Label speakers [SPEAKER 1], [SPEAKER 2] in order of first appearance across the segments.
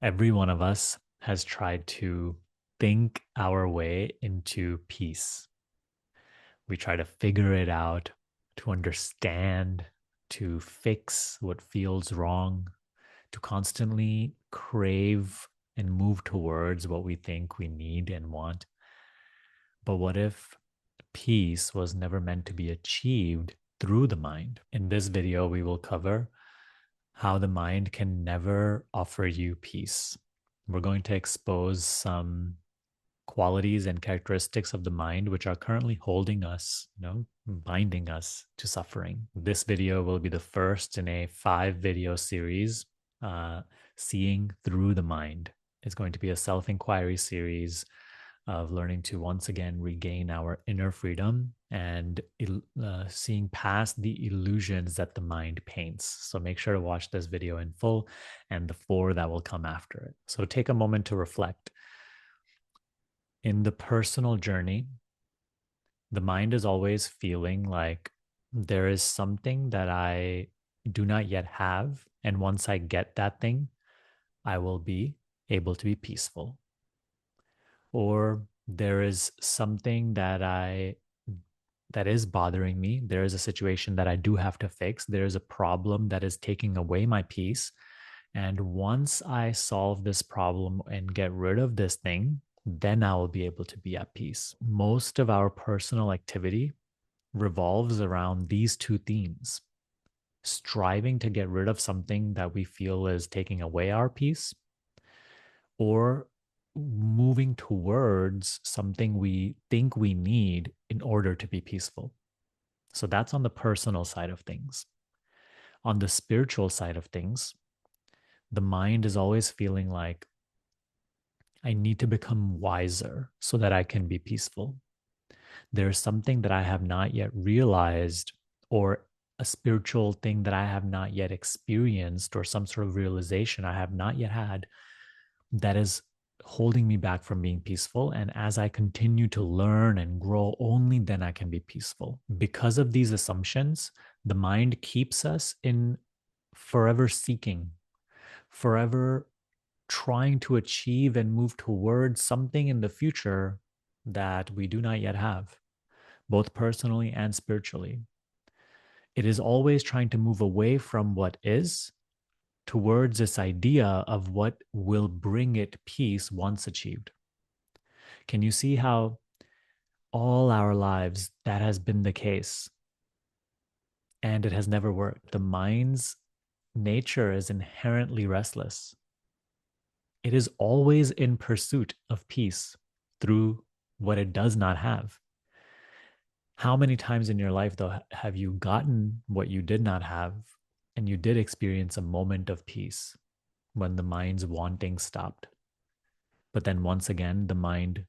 [SPEAKER 1] Every one of us has tried to think our way into peace. We try to figure it out, to understand, to fix what feels wrong, to constantly crave and move towards what we think we need and want. But what if peace was never meant to be achieved through the mind? In this video, we will cover how the mind can never offer you peace. We're going to expose some qualities and characteristics of the mind which are currently holding us, binding us to suffering. This video will be the first in a 5 video series, Seeing Through the Mind. It's going to be a self inquiry series of learning to once again regain our inner freedom and seeing past the illusions that the mind paints. So make sure to watch this video in full and the 4 that will come after it. So take a moment to reflect. In the personal journey, the mind is always feeling like there is something that I do not yet have. And once I get that thing, I will be able to be peaceful. Or there is something that is bothering me. There is a situation that I do have to fix. There is a problem that is taking away my peace. And once I solve this problem and get rid of this thing, then I will be able to be at peace. Most of our personal activity revolves around these 2 themes: striving to get rid of something that we feel is taking away our peace, or moving towards something we think we need in order to be peaceful. So that's on the personal side of things. On the spiritual side of things, the mind is always feeling like I need to become wiser so that I can be peaceful. There's something that I have not yet realized, or a spiritual thing that I have not yet experienced, or some sort of realization I have not yet had that is holding me back from being peaceful. And as I continue to learn and grow, only then I can be peaceful. Because of these assumptions, the mind keeps us in forever seeking, forever trying to achieve and move towards something in the future that we do not yet have, both personally and spiritually. It is always trying to move away from what is towards this idea of what will bring it peace once achieved. Can you see how all our lives that has been the case and it has never worked? The mind's nature is inherently restless. It is always in pursuit of peace through what it does not have. How many times in your life, though, have you gotten what you did not have and you did experience a moment of peace when the mind's wanting stopped? But then once again, the mind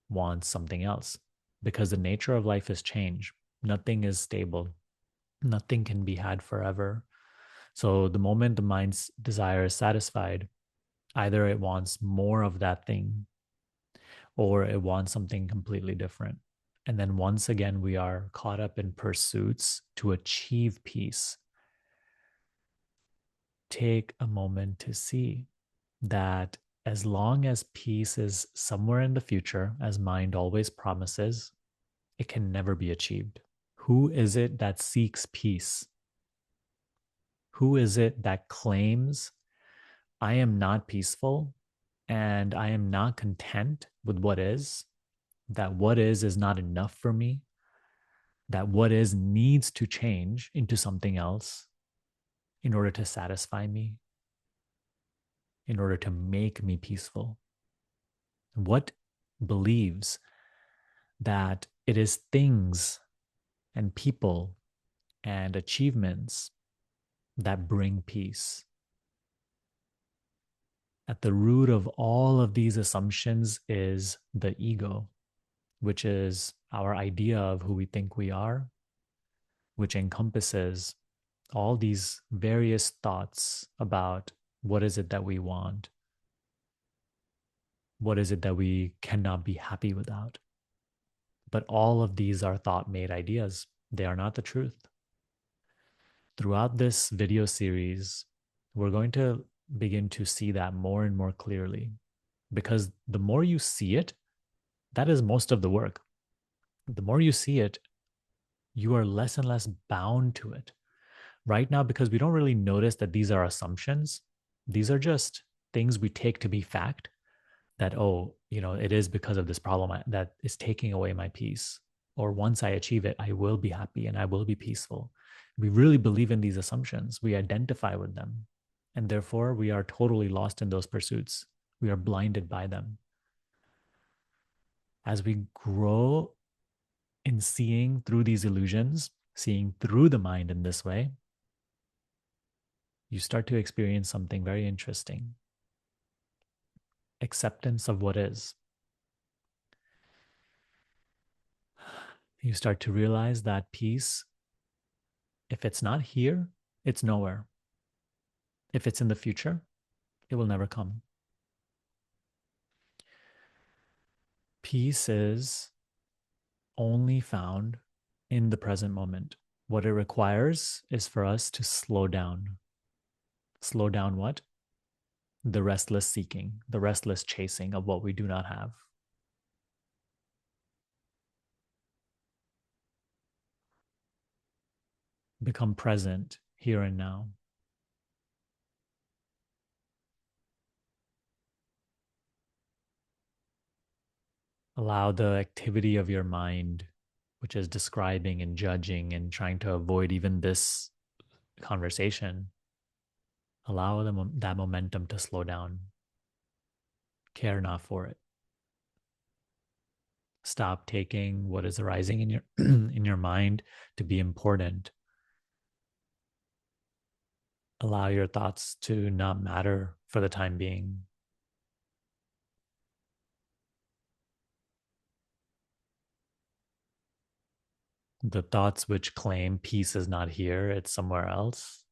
[SPEAKER 1] wants something else because the nature of life is change. Nothing is stable, nothing can be had forever. So the moment the mind's desire is satisfied, either it wants more of that thing or it wants something completely different. And then once again, we are caught up in pursuits to achieve peace. Take a moment to see that as long as peace is somewhere in the future, as mind always promises, it can never be achieved. Who is it that seeks peace? Who is it that claims, I am not peaceful and I am not content with what is, that what is not enough for me, that what is needs to change into something else in order to satisfy me, in order to make me peaceful? What believes that it is things and people and achievements that bring peace? At the root of all of these assumptions is the ego, which is our idea of who we think we are, which encompasses all these various thoughts about what is it that we want, what is it that we cannot be happy without. But all of these are thought made ideas, they are not the truth. Throughout this video series, we're going to begin to see that more and more clearly. Because the more you see it, that is most of the work. The more you see it, you are less and less bound to it. Right now, because we don't really notice that these are assumptions, these are just things we take to be fact, that, oh, it is because of this problem that is taking away my peace. Or once I achieve it, I will be happy and I will be peaceful. We really believe in these assumptions. We identify with them. And therefore, we are totally lost in those pursuits. We are blinded by them. As we grow in seeing through these illusions, seeing through the mind in this way, you start to experience something very interesting: acceptance of what is. You start to realize that peace, if it's not here, it's nowhere. If it's in the future, it will never come. Peace is only found in the present moment. What it requires is for us to slow down. Slow down what? The restless seeking, the restless chasing of what we do not have. Become present here and now. Allow the activity of your mind, which is describing and judging and trying to avoid even this conversation, allow that momentum to slow down. Care not for it. Stop taking what is arising in your in your mind to be important. Allow your thoughts to not matter for the time being. The thoughts which claim peace is not here, it's somewhere else,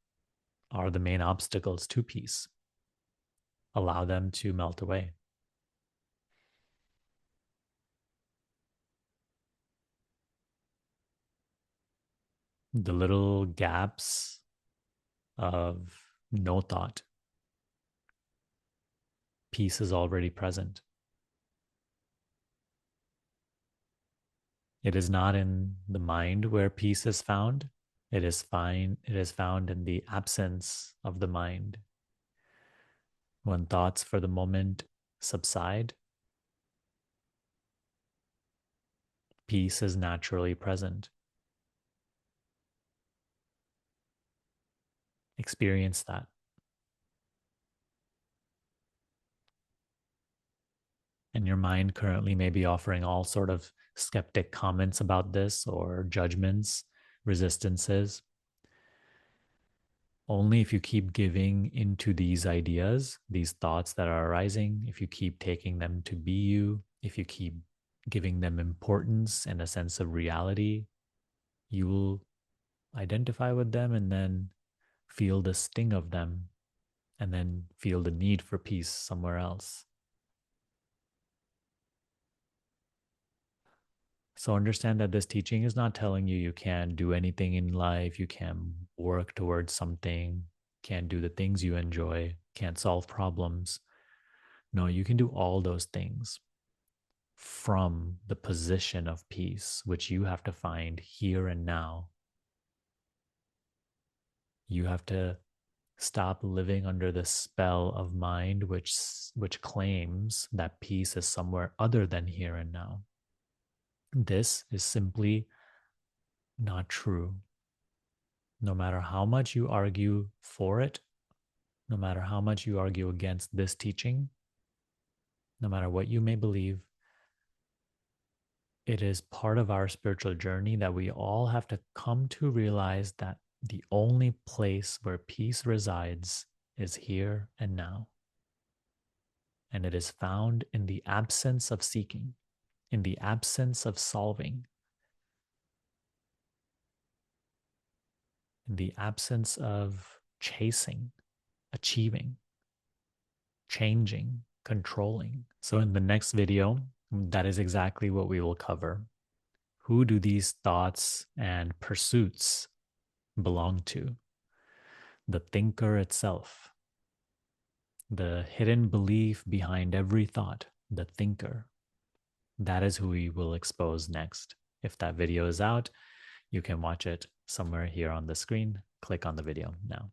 [SPEAKER 1] are the main obstacles to peace. Allow them to melt away. The little gaps of no thought, peace is already present. It is not in the mind where peace is found. It is found in the absence of the mind. When thoughts for the moment subside, peace is naturally present. Experience that. And your mind currently may be offering all sort of skeptic comments about this, or judgments, resistances. Only if you keep giving into these ideas, these thoughts that are arising, if you keep taking them to be you, if you keep giving them importance and a sense of reality, you will identify with them and then feel the sting of them, and then feel the need for peace somewhere else. So understand that this teaching is not telling you can't do anything in life, you can't work towards something, can't do the things you enjoy, can't solve problems. No, you can do all those things from the position of peace, which you have to find here and now. You have to stop living under the spell of mind which claims that peace is somewhere other than here and now. This is simply not true. No matter how much you argue for it, no matter how much you argue against this teaching, no matter what you may believe, it is part of our spiritual journey that we all have to come to realize that the only place where peace resides is here and now. And it is found in the absence of seeking, in the absence of solving, in the absence of chasing, achieving, changing, controlling. So in the next video, that is exactly what we will cover. Who do these thoughts and pursuits belong to? The thinker itself, the hidden belief behind every thought, the thinker. That is who we will expose next. If that video is out, you can watch it somewhere here on the screen. Click on the video now.